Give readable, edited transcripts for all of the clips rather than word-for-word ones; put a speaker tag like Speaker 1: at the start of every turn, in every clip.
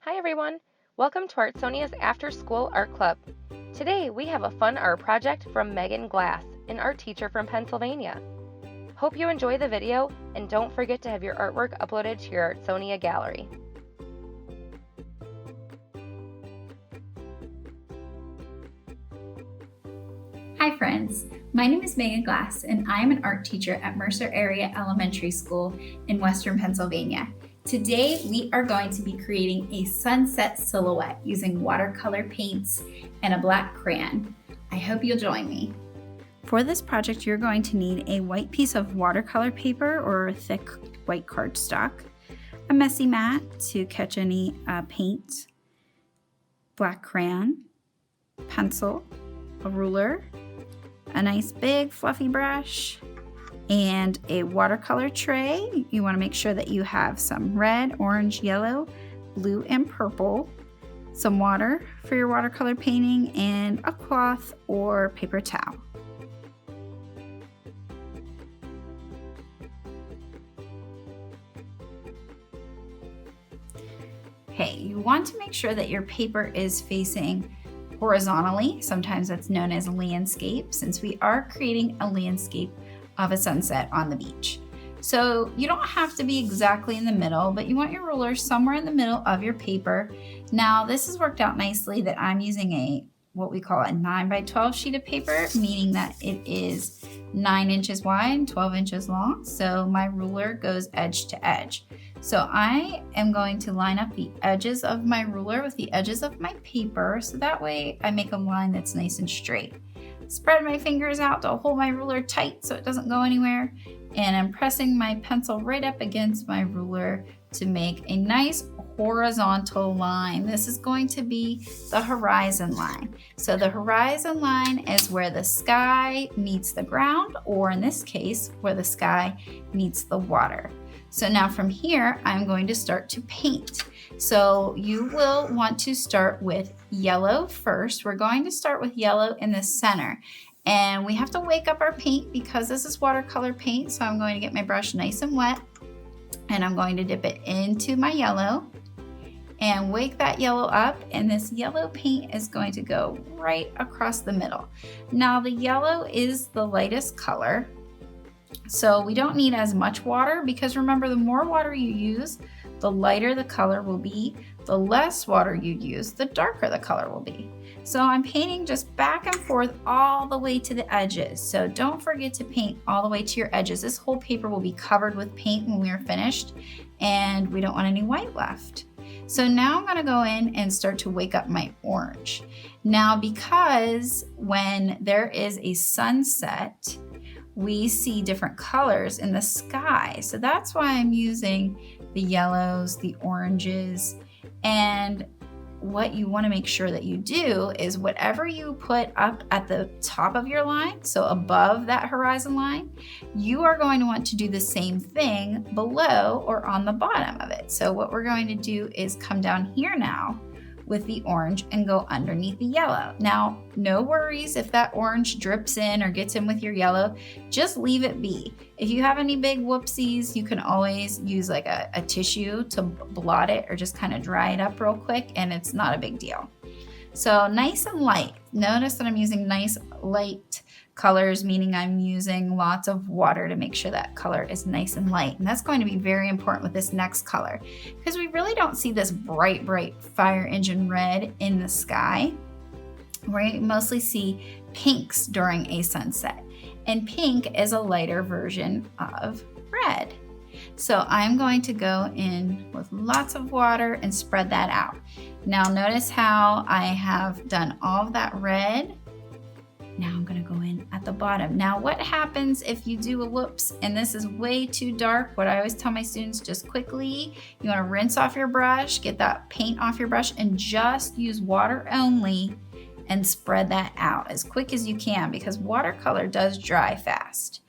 Speaker 1: Hi everyone! Welcome to Artsonia's After School Art Club. Today we have a fun art project from Meghan Glass, an art teacher from Pennsylvania. Hope you enjoy the video and don't forget to have your artwork uploaded to your Artsonia gallery.
Speaker 2: Hi friends, my name is Meghan Glass and I am an art teacher at Mercer Area Elementary School in Western Pennsylvania. Today we are going to be creating a sunset silhouette using watercolor paints and a black crayon. I hope you'll join me. For this project you're going to need a white piece of watercolor paper or thick white cardstock, a messy mat to catch any paint, black crayon, pencil, a ruler, a nice big fluffy brush, and a watercolor tray. You want to make sure that you have some red, orange, yellow, blue, and purple, some water for your watercolor painting, and a cloth or paper towel. Okay, you want to make sure that your paper is facing horizontally. Sometimes that's known as landscape, since we are creating a landscape of a sunset on the beach. So you don't have to be exactly in the middle, but you want your ruler somewhere in the middle of your paper. Now this has worked out nicely that I'm using what we call a 9 by 12 sheet of paper, meaning that it is 9 inches wide and 12 inches long. So my ruler goes edge to edge. So I am going to line up the edges of my ruler with the edges of my paper, so that way I make a line that's nice and straight. Spread my fingers out to hold my ruler tight so it doesn't go anywhere, and I'm pressing my pencil right up against my ruler to make a nice horizontal line. This is going to be the horizon line. So the horizon line is where the sky meets the ground, or in this case, where the sky meets the water. So now from here, I'm going to start to paint. So you will want to start with yellow first. We're going to start with yellow in the center. And we have to wake up our paint because this is watercolor paint. So I'm going to get my brush nice and wet, and I'm going to dip it into my yellow and wake that yellow up, and this yellow paint is going to go right across the middle. Now the yellow is the lightest color, so we don't need as much water, because remember, the more water you use, the lighter the color will be. The less water you use, the darker the color will be. So I'm painting just back and forth all the way to the edges. So don't forget to paint all the way to your edges. This whole paper will be covered with paint when we are finished, and we don't want any white left. So now I'm gonna go in and start to wake up my orange. Now, because when there is a sunset, we see different colors in the sky. So that's why I'm using the yellows, the oranges, and what you want to make sure that you do is whatever you put up at the top of your line, so above that horizon line, you are going to want to do the same thing below or on the bottom of it. So what we're going to do is come down here now with the orange and go underneath the yellow. Now, no worries if that orange drips in or gets in with your yellow, just leave it be. If you have any big whoopsies, you can always use like a tissue to blot it or just kind of dry it up real quick, and it's not a big deal. So nice and light. Notice that I'm using nice light colors, meaning I'm using lots of water to make sure that color is nice and light. And that's going to be very important with this next color, because we really don't see this bright fire engine red in the sky. We mostly see pinks during a sunset, and pink is a lighter version of red. So I'm going to go in with lots of water and spread that out. Now notice how I have done all of that red. Now I'm going to go in at the bottom. Now what happens if you do a whoops and this is way too dark? What I always tell my students, just quickly, you want to rinse off your brush, get that paint off your brush, and just use water only and spread that out as quick as you can, because watercolor does dry fast.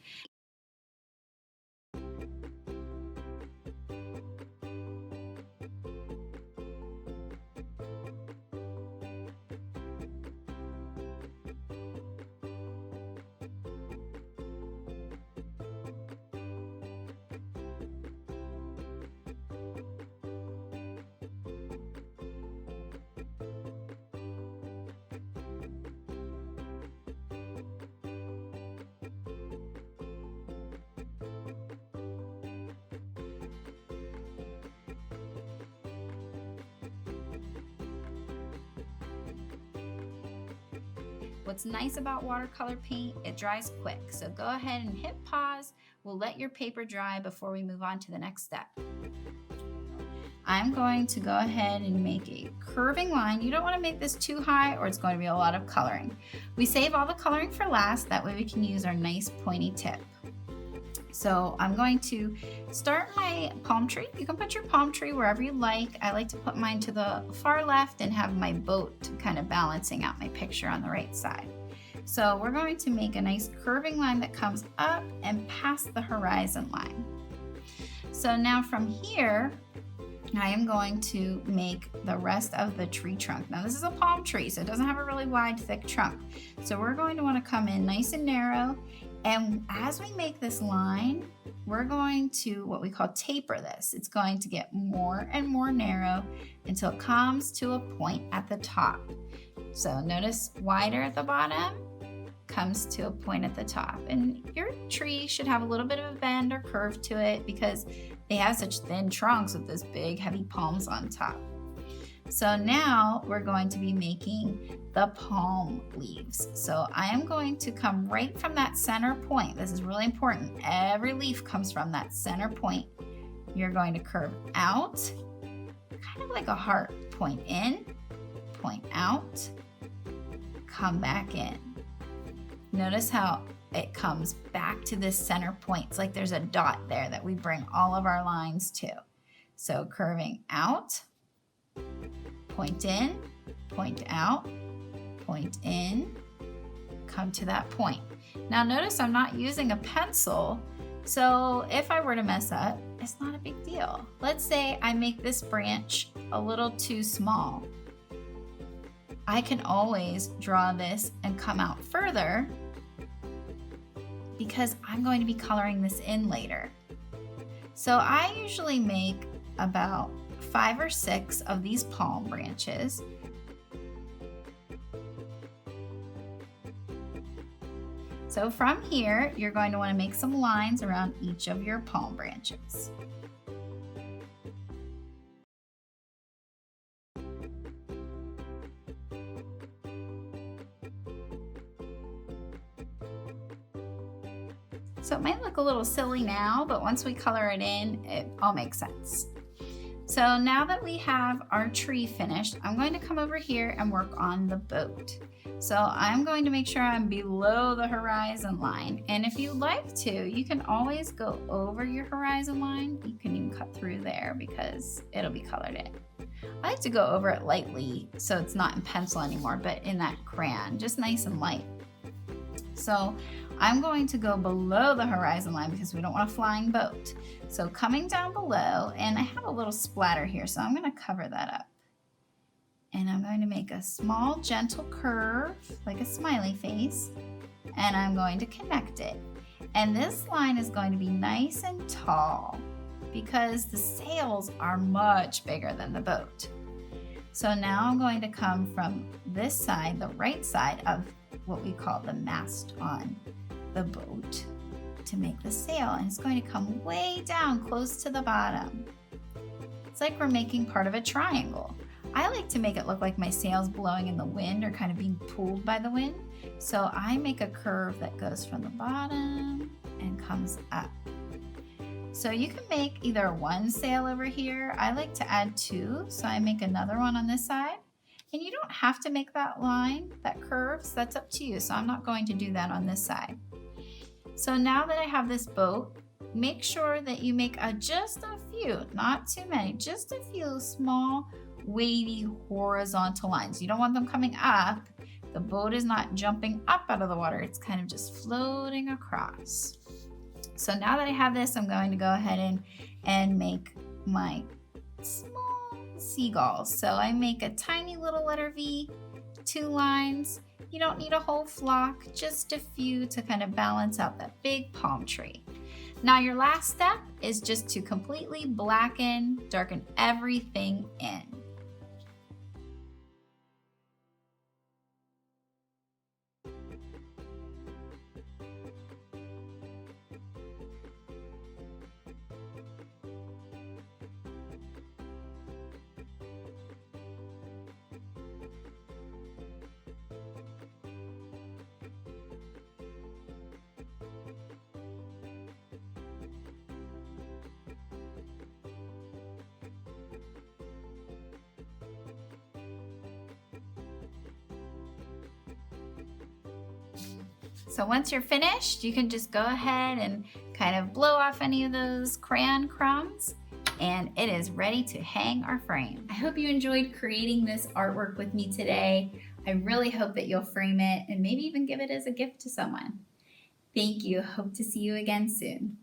Speaker 2: What's nice about watercolor paint, it dries quick. So go ahead and hit pause. We'll let your paper dry before we move on to the next step. I'm going to go ahead and make a curving line. You don't want to make this too high or it's going to be a lot of coloring. We save all the coloring for last, that way we can use our nice pointy tip. So I'm going to start my palm tree. You can put your palm tree wherever you like. I like to put mine to the far left and have my boat kind of balancing out my picture on the right side. So we're going to make a nice curving line that comes up and past the horizon line. So now from here, I am going to make the rest of the tree trunk. Now this is a palm tree, so it doesn't have a really wide, thick trunk. So we're going to want to come in nice and narrow. And as we make this line, we're going to what we call taper this. It's going to get more and more narrow until it comes to a point at the top. So notice wider at the bottom, comes to a point at the top. And your tree should have a little bit of a bend or curve to it because they have such thin trunks with those big heavy palms on top. So now we're going to be making the palm leaves. So I am going to come right from that center point. This is really important. Every leaf comes from that center point. You're going to curve out, kind of like a heart. Point in, point out, come back in. Notice how it comes back to this center point. It's like there's a dot there that we bring all of our lines to. So curving out, point in, point out, point in, come to that point. Now notice I'm not using a pencil, so if I were to mess up, it's not a big deal. Let's say I make this branch a little too small. I can always draw this and come out further because I'm going to be coloring this in later. So I usually make about 5 or 6 of these palm branches. So from here, you're going to want to make some lines around each of your palm branches. So it might look a little silly now, but once we color it in, it all makes sense. So now that we have our tree finished, I'm going to come over here and work on the boat. So I'm going to make sure I'm below the horizon line. And if you like to, you can always go over your horizon line. You can even cut through there because it'll be colored in. I like to go over it lightly so it's not in pencil anymore, but in that crayon, just nice and light. So I'm going to go below the horizon line because we don't want a flying boat. So coming down below, and I have a little splatter here, so I'm going to cover that up. And I'm going to make a small, gentle curve, like a smiley face, and I'm going to connect it. And this line is going to be nice and tall because the sails are much bigger than the boat. So now I'm going to come from this side, the right side of what we call the mast on the boat to make the sail, and it's going to come way down close to the bottom. It's like we're making part of a triangle. I like to make it look like my sail's blowing in the wind or kind of being pulled by the wind. So I make a curve that goes from the bottom and comes up. So you can make either one sail over here. I like to add 2, so I make another one on this side. And you don't have to make that line, that curve, so that's up to you. So I'm not going to do that on this side. So now that I have this boat, make sure that you make just a few, not too many, just a few small, wavy, horizontal lines. You don't want them coming up. The boat is not jumping up out of the water. It's kind of just floating across. So now that I have this, I'm going to go ahead and make my small seagulls. So I make a tiny little letter V, 2 lines. You don't need a whole flock, just a few to kind of balance out that big palm tree. Now your last step is just to completely darken everything in. So once you're finished, you can just go ahead and kind of blow off any of those crayon crumbs, and it is ready to hang our frame. I hope you enjoyed creating this artwork with me today. I really hope that you'll frame it and maybe even give it as a gift to someone. Thank you. Hope to see you again soon.